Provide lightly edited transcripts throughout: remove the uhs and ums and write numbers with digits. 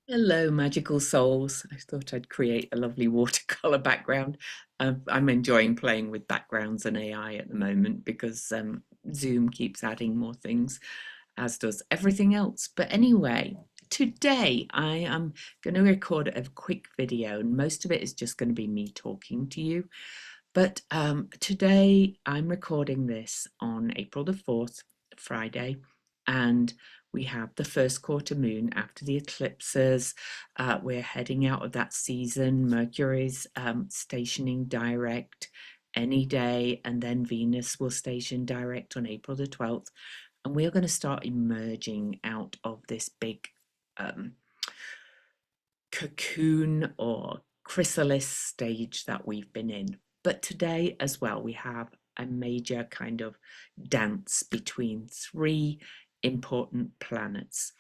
Hello, magical souls. I thought I'd create a lovely watercolor background. I'm enjoying playing with backgrounds and AI at the moment because Zoom keeps adding more things, as does everything else. But anyway, today I am going to record a quick video, and most of it is just going to be me talking to you. But today I'm recording this on April the 4th, Friday, and we have the first quarter moon after the eclipses. We're heading out of that season. Mercury's stationing direct any day, and then Venus will station direct on April the 12th. And we are going to start emerging out of this big um, cocoon or chrysalis stage that we've been in. But today as well, we have a major kind of dance between three important planets.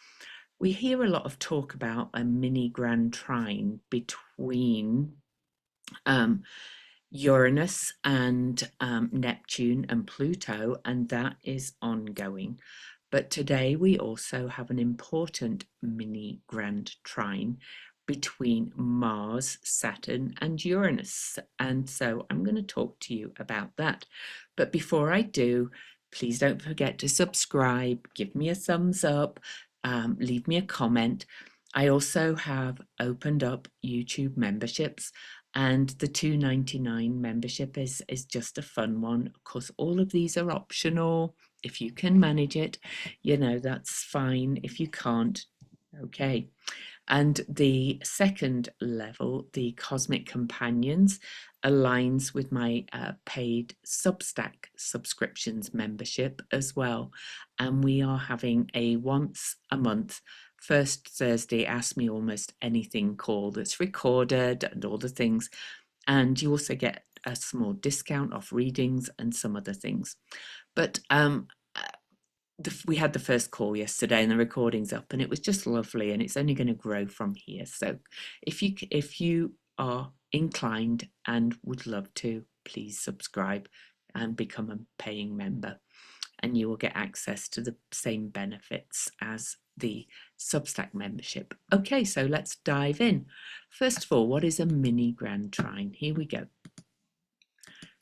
We hear a lot of talk about a mini grand trine between um, Uranus and Neptune and Pluto, and that is ongoing. But today we also have an important mini grand trine between Mars, Saturn, and Uranus. And so I'm going to talk to you about that. But before I do, please don't forget to subscribe, give me a thumbs up, leave me a comment. I also have opened up YouTube memberships, and the $2.99 membership is just a fun one. Of course, all of these are optional. If you can manage it, that's fine. If you can't, okay. And the second level, the Cosmic Companions, aligns with my paid Substack subscriptions membership as well. And we are having a once a month first Thursday Ask Me Almost Anything call that's recorded and all the things. And you also get a small discount off readings and some other things. But we had the first call yesterday and the recording's up, and it was just lovely, and it's only going to grow from here. So if you are inclined and would love to, please subscribe and become a paying member, and you will get access to the same benefits as the Substack membership. Okay, so let's dive in. First of all, what is a mini grand trine? Here we go.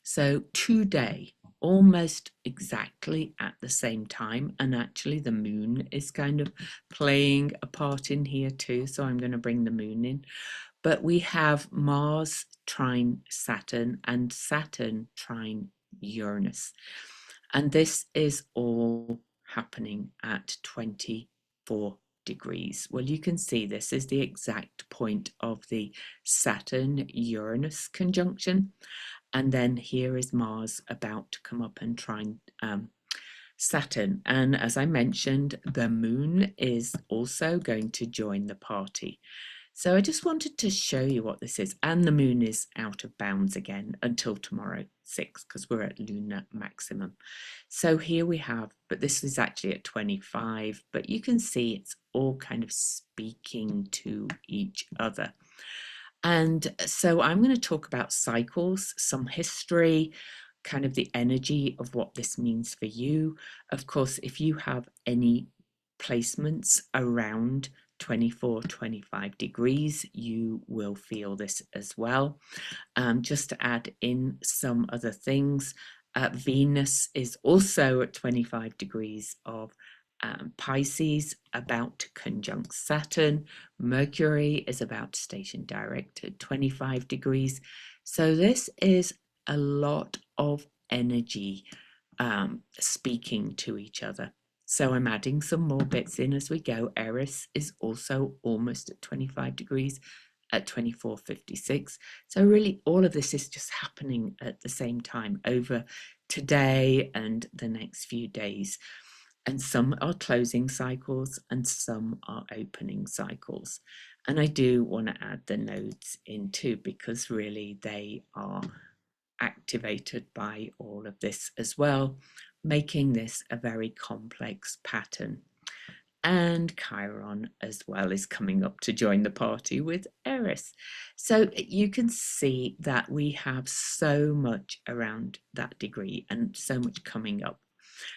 So today, almost exactly at the same time, and actually the moon is kind of playing a part in here too, so I'm going to bring the moon in. But we have Mars trine Saturn and Saturn trine Uranus. And this is all happening at 24 degrees. Well, you can see this is the exact point of the Saturn-Uranus conjunction. And then here is Mars about to come up and trine Saturn. And as I mentioned, the moon is also going to join the party. So I just wanted to show you what this is. And the moon is out of bounds again until tomorrow 6, because we're at lunar maximum. So here we have, but this is actually at 25, but you can see it's all kind of speaking to each other. And so I'm going to talk about cycles, some history, kind of the energy of what this means for you. Of course, if you have any placements around 24, 25 degrees, you will feel this as well. Just to add in some other things, Venus is also at 25 degrees of Pisces, about to conjunct Saturn. Mercury is about to station direct at 25 degrees. So this is a lot of energy speaking to each other. So I'm adding some more bits in as we go. Eris is also almost at 25 degrees at 24:56. So really all of this is just happening at the same time over today and the next few days. And some are closing cycles and some are opening cycles. And I do want to add the nodes in too, because really they are activated by all of this as well, making this a very complex pattern. And Chiron as well is coming up to join the party with Eris. So you can see that we have so much around that degree and so much coming up.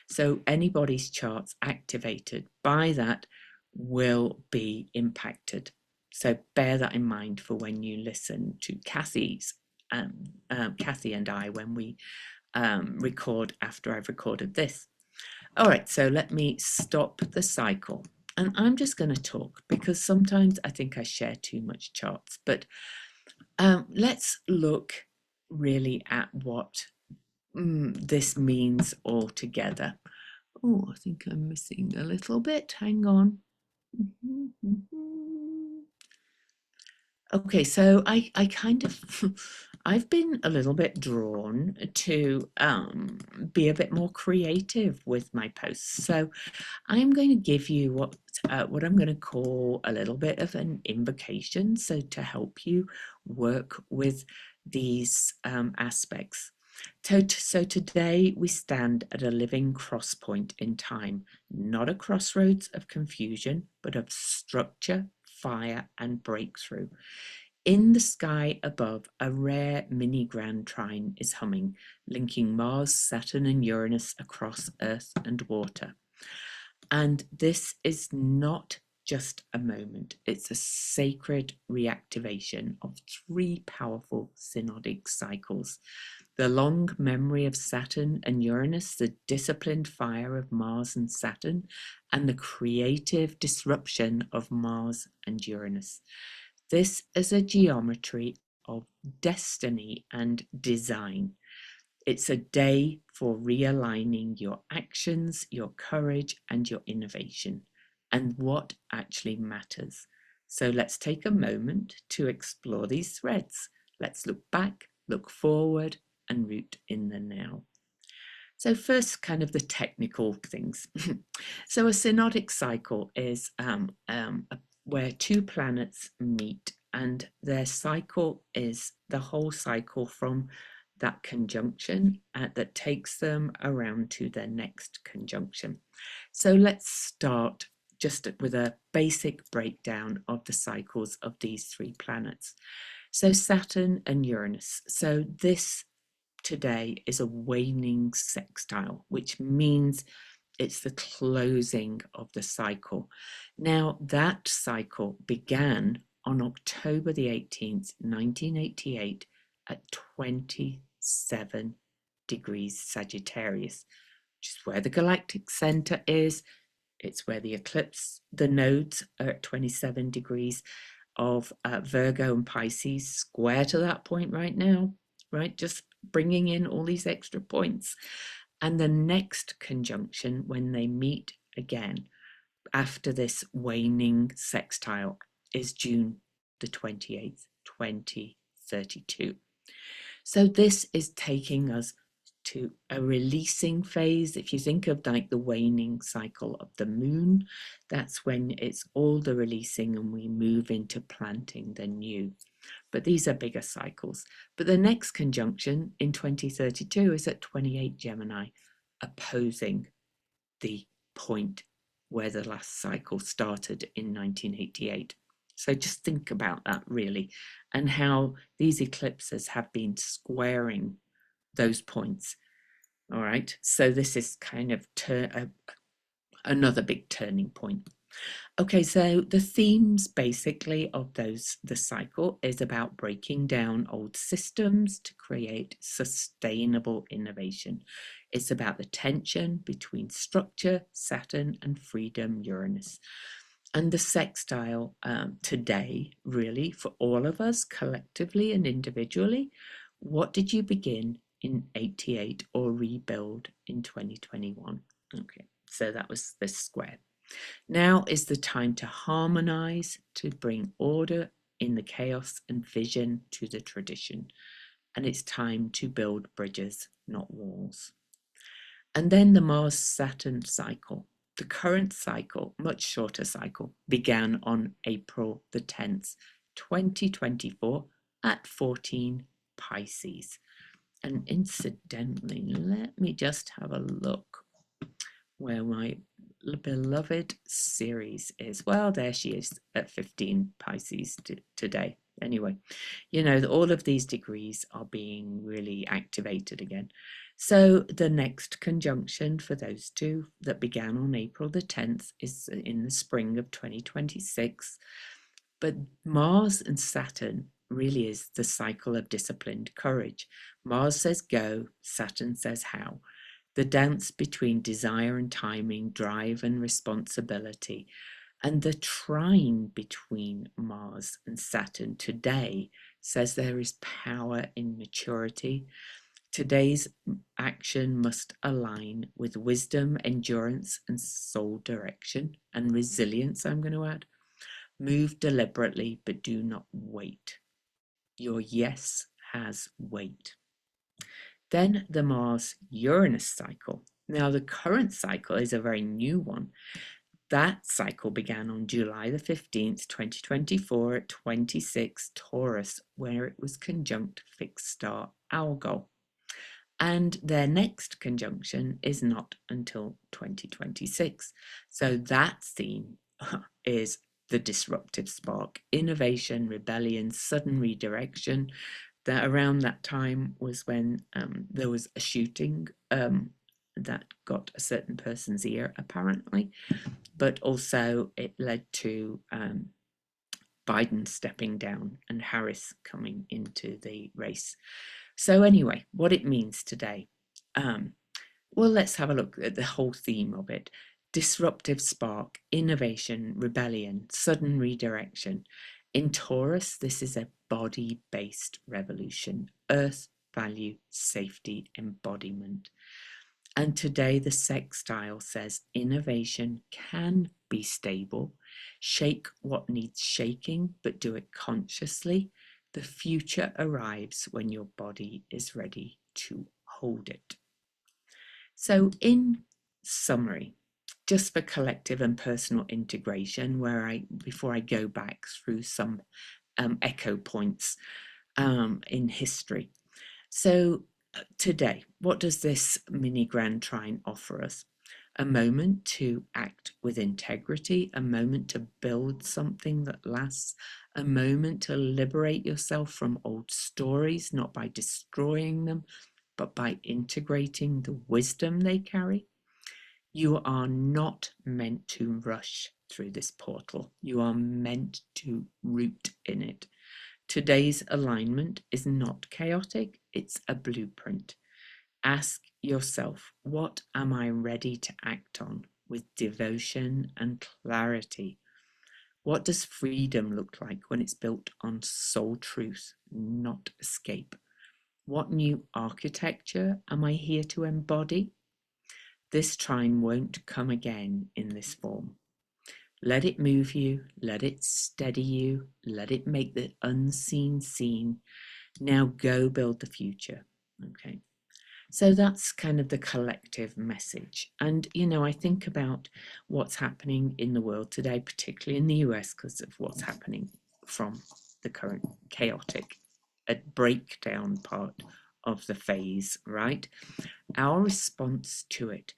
So anybody's charts activated by that will be impacted. So bear that in mind for when you listen to Kathy and I when we record after I've recorded this. All right, so let me stop the cycle. And I'm just going to talk because sometimes I think I share too much charts, but let's look really at what this means altogether. Oh, I think I'm missing a little bit. Hang on. Okay, so I kind of I've been a little bit drawn to be a bit more creative with my posts. So I'm going to give you what I'm going to call a little bit of an invocation, so to help you work with these aspects. So today we stand at a living cross point in time, not a crossroads of confusion, but of structure, fire, and breakthrough. In the sky above, a rare mini grand trine is humming, linking Mars, Saturn, and Uranus across Earth and water. And this is not just a moment, it's a sacred reactivation of three powerful synodic cycles. The long memory of Saturn and Uranus, the disciplined fire of Mars and Saturn, and the creative disruption of Mars and Uranus. This is a geometry of destiny and design. It's a day for realigning your actions, your courage, and your innovation, and what actually matters. So let's take a moment to explore these threads. Let's look back, look forward, and root in the now. So first, kind of the technical things. So a synodic cycle is where two planets meet, and their cycle is the whole cycle from that conjunction that takes them around to their next conjunction. So let's start just with a basic breakdown of the cycles of these three planets. So Saturn and Uranus. So this today is a waning sextile, which means it's the closing of the cycle. Now, that cycle began on October the 18th, 1988, at 27 degrees Sagittarius, which is where the galactic center is. It's where the nodes are at 27 degrees of Virgo and Pisces, square to that point right now, right? Just bringing in all these extra points. And the next conjunction, when they meet again after this waning sextile, is June the 28th, 2032. So this is taking us to a releasing phase. If you think of like the waning cycle of the moon, that's when it's all the releasing and we move into planting the new. But these are bigger cycles. But the next conjunction in 2032 is at 28 Gemini, opposing the point where the last cycle started in 1988. So just think about that really, and how these eclipses have been squaring those points. All right, so this is kind of another big turning point. Okay, so the themes basically of the cycle is about breaking down old systems to create sustainable innovation. It's about the tension between structure, Saturn, and freedom, Uranus. And the sextile today, really, for all of us, collectively and individually, what did you begin in 88 or rebuild in 2021? Okay, so that was this square. Now is the time to harmonize, to bring order in the chaos and vision to the tradition. And it's time to build bridges, not walls. And then the Mars-Saturn cycle. The current cycle, much shorter cycle, began on April the 10th, 2024 at 14 Pisces. And incidentally, let me just have a look where my beloved Ceres is. Well, there she is at 15 Pisces today. Anyway, you know, all of these degrees are being really activated again. So the next conjunction for those two that began on April the 10th is in the spring of 2026. But Mars and Saturn really is the cycle of disciplined courage. Mars says go, Saturn says how. The dance between desire and timing, drive and responsibility. And the trine between Mars and Saturn today says there is power in maturity. Today's action must align with wisdom, endurance, and soul direction, and resilience, I'm going to add. Move deliberately, but do not wait. Your yes has weight. Then the Mars-Uranus cycle. Now, the current cycle is a very new one. That cycle began on July the 15th, 2024 at 26 Taurus, where it was conjunct fixed star Algol. And their next conjunction is not until 2026. So that theme is the disruptive spark, innovation, rebellion, sudden redirection. That around that time was when there was a shooting that got a certain person's ear, apparently, but also it led to Biden stepping down and Harris coming into the race. So anyway, what it means today. Well, let's have a look at the whole theme of it. Disruptive spark, innovation, rebellion, sudden redirection. In Taurus, this is a body-based revolution, earth, value, safety, embodiment. And today the sextile says innovation can be stable, shake what needs shaking, but do it consciously. The future arrives when your body is ready to hold it. So in summary, just for collective and personal integration, before I go back through some echo points in history. So today, what does this mini grand trine offer us? A moment to act with integrity, a moment to build something that lasts, a moment to liberate yourself from old stories, not by destroying them, but by integrating the wisdom they carry. You are not meant to rush through this portal. You are meant to root in it. Today's alignment is not chaotic, it's a blueprint. Ask yourself, what am I ready to act on with devotion and clarity? What does freedom look like when it's built on soul truth, not escape? What new architecture am I here to embody? This trine won't come again in this form. Let it move you, let it steady you, let it make the unseen seen. Now go build the future. Okay. So that's kind of the collective message. And, I think about what's happening in the world today, particularly in the US, because of what's happening from the current chaotic breakdown part of the phase, right? Our response to it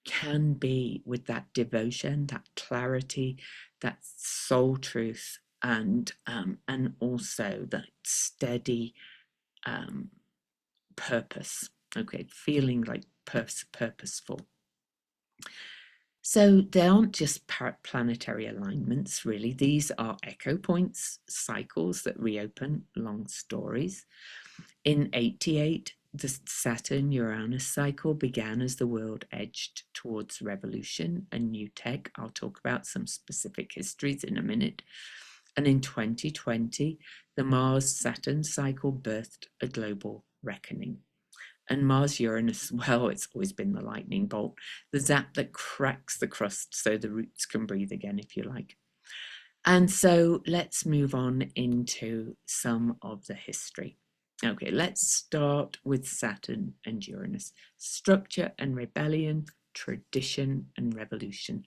can be with that devotion, that clarity, that soul truth, and also that steady purpose. Okay, feeling like purposeful. So they aren't just planetary alignments, really. These are echo points, cycles that reopen long stories. In 88, the Saturn-Uranus cycle began as the world edged towards revolution and new tech. I'll talk about some specific histories in a minute. And in 2020, the Mars-Saturn cycle birthed a global reckoning. And Mars-Uranus, well, it's always been the lightning bolt, the zap that cracks the crust so the roots can breathe again, if you like. And so let's move on into some of the history. Okay, let's start with Saturn and Uranus. Structure and rebellion, tradition and revolution.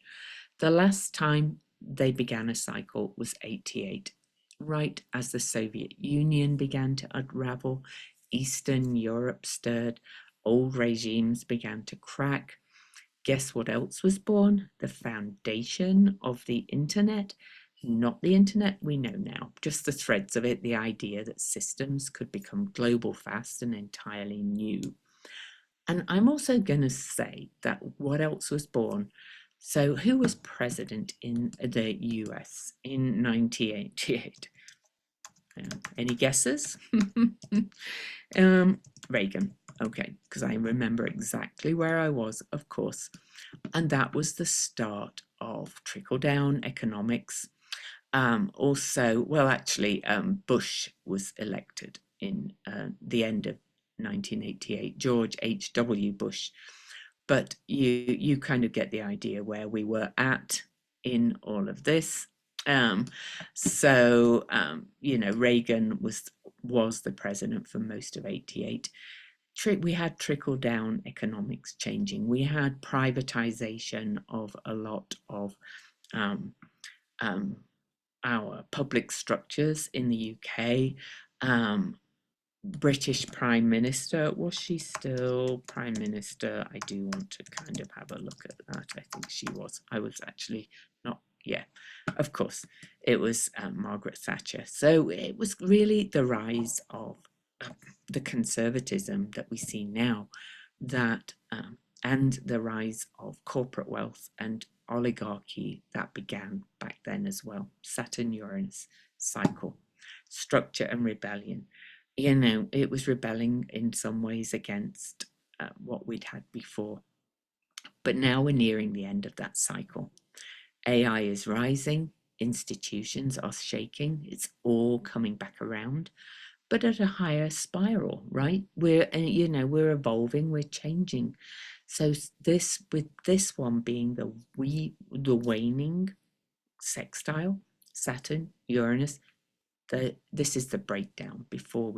The last time they began a cycle was 88, right as the Soviet Union began to unravel, Eastern Europe stirred, old regimes began to crack. Guess what else was born? The foundation of the internet. Not the internet we know now, just the threads of it, the idea that systems could become global fast and entirely new. And I'm also going to say that what else was born? So who was president in the US in 1988? Any guesses? Reagan. Okay, because I remember exactly where I was, of course. And that was the start of trickle-down economics. Also, well, actually, Bush was elected in the end of 1988, George H.W. Bush. But you kind of get the idea where we were at in all of this. Reagan was the president for most of 88. We had trickle down economics changing. We had privatization of a lot of um, um, our public structures in the UK. British Prime Minister, was she still Prime Minister? I do want to kind of have a look at that. I think she was. I was actually not, yeah, of course. It was Margaret Thatcher. So it was really the rise of the conservatism that we see now, that and the rise of corporate wealth and oligarchy that began back then as well. Saturn Uranus cycle, structure and rebellion. It was rebelling in some ways against what we'd had before. But now we're nearing the end of that cycle. AI is rising, institutions are shaking, it's all coming back around, but at a higher spiral, right? We're evolving, we're changing. So with this one being the waning sextile, Saturn, Uranus, this is the breakdown before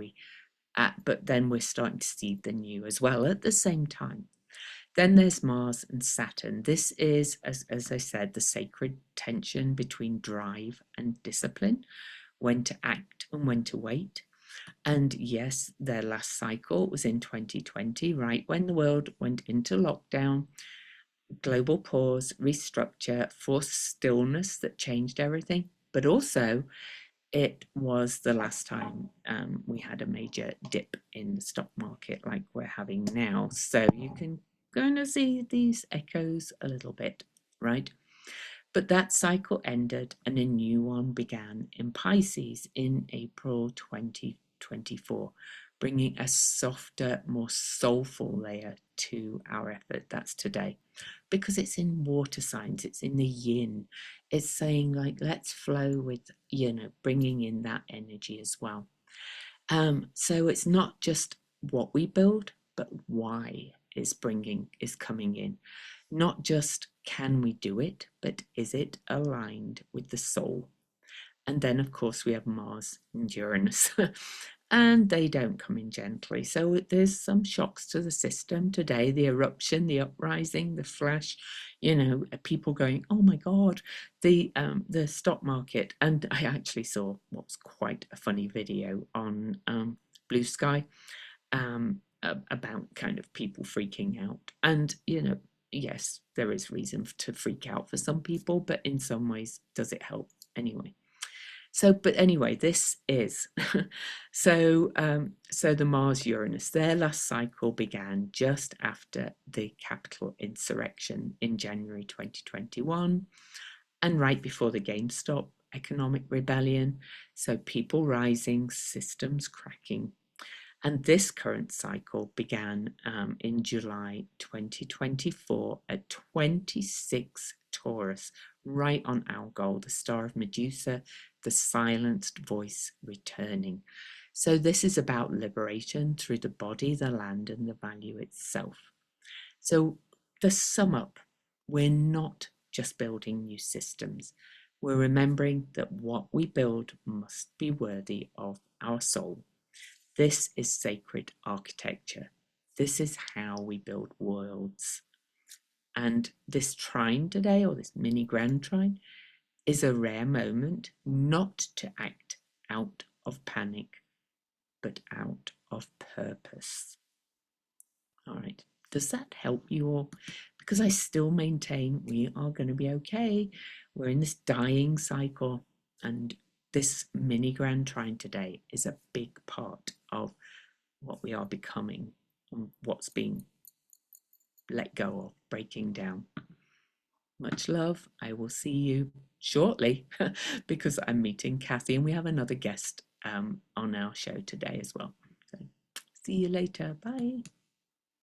but then we're starting to see the new as well at the same time. Then there's Mars and Saturn. This is, as I said, the sacred tension between drive and discipline, when to act and when to wait. And yes, their last cycle was in 2020, right when the world went into lockdown, global pause, restructure, forced stillness that changed everything. But also, it was the last time we had a major dip in the stock market like we're having now. So you can kind of see these echoes a little bit, right? But that cycle ended and a new one began in Pisces in April 2024, bringing a softer, more soulful layer to our effort. That's today. Because it's in water signs, it's in the yin. It's saying, like, let's flow with, bringing in that energy as well. So it's not just what we build, but why is coming in. Not just can we do it, but is it aligned with the soul? And then, of course, we have Mars and Uranus, and they don't come in gently. So there's some shocks to the system today, the eruption, the uprising, the flash, people going, oh my God, the stock market. And I actually saw what's quite a funny video on Blue Sky about kind of people freaking out. And, yes, there is reason to freak out for some people, but in some ways, does it help anyway? So, but anyway, this is so the Mars Uranus, their last cycle began just after the Capitol insurrection in January 2021 and right before the GameStop economic rebellion. So people rising, systems cracking. And this current cycle began in July 2024 at 26 Taurus, right on Algol, the star of Medusa, the silenced voice returning. So this is about liberation through the body, the land, and the value itself. So the sum up, we're not just building new systems. We're remembering that what we build must be worthy of our soul. This is sacred architecture. This is how we build worlds. And this trine today, or this mini grand trine, is a rare moment not to act out of panic, but out of purpose. All right. Does that help you all? Because I still maintain we are going to be okay. We're in this dying cycle, and this mini grand trine today is a big part of what we are becoming and what's being let go of, breaking down. Much love. I will see you shortly because I'm meeting Kathy and we have another guest on our show today as well. So see you later. Bye.